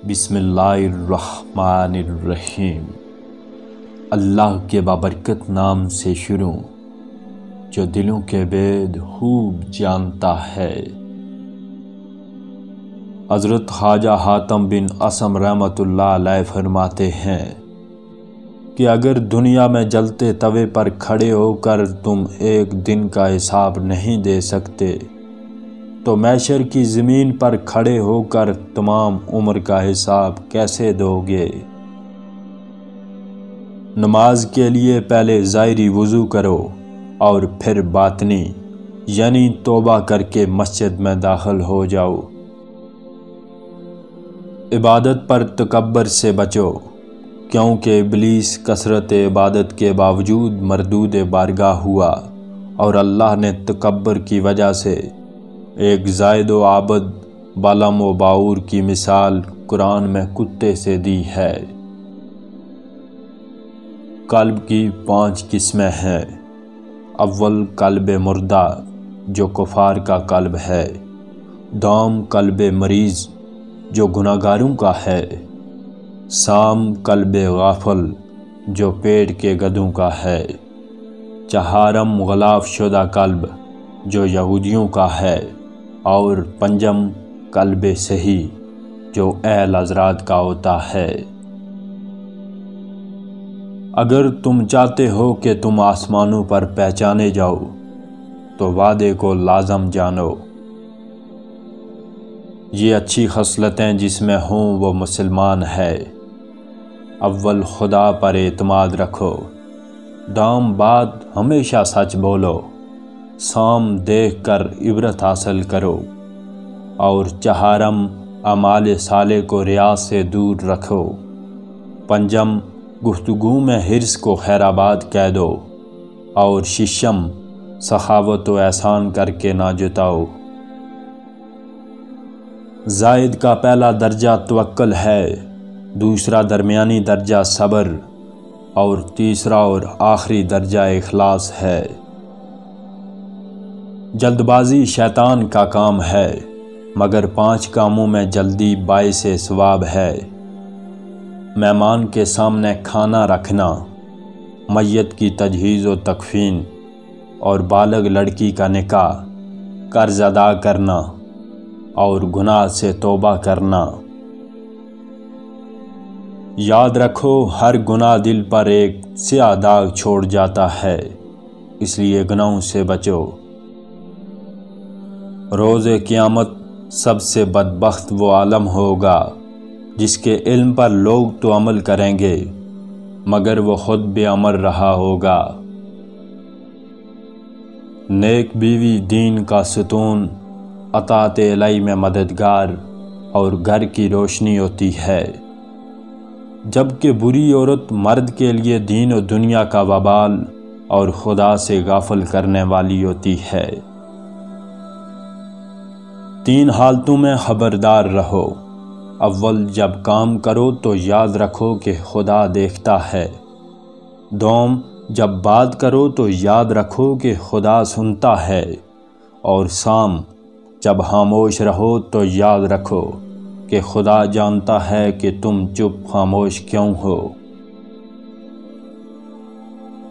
بسم اللہ الرحمن الرحیم۔ اللہ کے بابرکت نام سے شروع جو دلوں کے بید خوب جانتا ہے۔ حضرت خواجہ حاتم بن اسم رحمۃ اللہ علیہ فرماتے ہیں کہ اگر دنیا میں جلتے توے پر کھڑے ہو کر تم ایک دن کا حساب نہیں دے سکتے تو محشر کی زمین پر کھڑے ہو کر تمام عمر کا حساب کیسے دو گے؟ نماز کے لیے پہلے ظاہری وضو کرو اور پھر باطنی یعنی توبہ کر کے مسجد میں داخل ہو جاؤ۔ عبادت پر تکبر سے بچو، کیونکہ ابلیس کثرت عبادت کے باوجود مردود بارگاہ ہوا اور اللہ نے تکبر کی وجہ سے ایک زاہد و عابد بالم و باور کی مثال قرآن میں کتے سے دی ہے۔ قلب کی 5 قسمیں ہیں۔ اول قلب مردہ جو کفار کا قلب ہے، دوم قلب مریض جو گناہگاروں کا ہے، سام قلب غافل جو پیٹ کے گدھوں کا ہے، چہارم غلاف شدہ قلب جو یہودیوں کا ہے، اور پنجم قلب صحیح جو اہل حضرات کا ہوتا ہے۔ اگر تم چاہتے ہو کہ تم آسمانوں پر پہچانے جاؤ تو وعدے کو لازم جانو۔ یہ اچھی خصلتیں جس میں ہوں وہ مسلمان ہے۔ اول خدا پر اعتماد رکھو، دوم بات ہمیشہ سچ بولو، سام دیکھ کر عبرت حاصل کرو، اور چہارم اعمال صالح کو ریاض سے دور رکھو، پنجم گفتگو میں حرص کو خیر آباد کہہ دو، اور ششم سخاوت و احسان کر کے نہ جتاؤ۔ زائد کا پہلا درجہ توکل ہے، دوسرا درمیانی درجہ صبر، اور تیسرا اور آخری درجہ اخلاص ہے۔ جلد بازی شیطان کا کام ہے، مگر 5 کاموں میں جلدی باعث ثواب ہے۔ مہمان کے سامنے کھانا رکھنا، میت کی تجہیز و تکفین، اور بالغ لڑکی کا نکاح، قرض ادا کرنا، اور گناہ سے توبہ کرنا۔ یاد رکھو ہر گناہ دل پر ایک سیاہ داغ چھوڑ جاتا ہے، اس لیے گناہوں سے بچو۔ روز قیامت سب سے بدبخت وہ عالم ہوگا جس کے علم پر لوگ تو عمل کریں گے مگر وہ خود بے عمل رہا ہوگا۔ نیک بیوی دین کا ستون، اطاعت الہی میں مددگار اور گھر کی روشنی ہوتی ہے، جبکہ بری عورت مرد کے لیے دین و دنیا کا وبال اور خدا سے غافل کرنے والی ہوتی ہے۔ 3 حالتوں میں خبردار رہو۔ اول جب کام کرو تو یاد رکھو کہ خدا دیکھتا ہے، دوم جب بات کرو تو یاد رکھو کہ خدا سنتا ہے، اور سام جب خاموش رہو تو یاد رکھو کہ خدا جانتا ہے کہ تم چپ خاموش کیوں ہو۔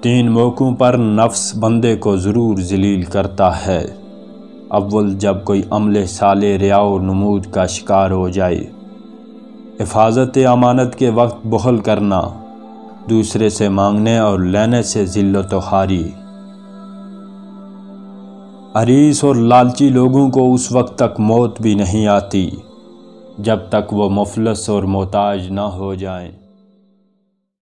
3 موقعوں پر نفس بندے کو ضرور ذلیل کرتا ہے۔ اول جب کوئی عمل صالح ریا و نمود کا شکار ہو جائے، حفاظت امانت کے وقت بخل کرنا، دوسرے سے مانگنے اور لینے سے ذلت و خواری۔ حریص اور لالچی لوگوں کو اس وقت تک موت بھی نہیں آتی جب تک وہ مفلس اور محتاج نہ ہو جائیں۔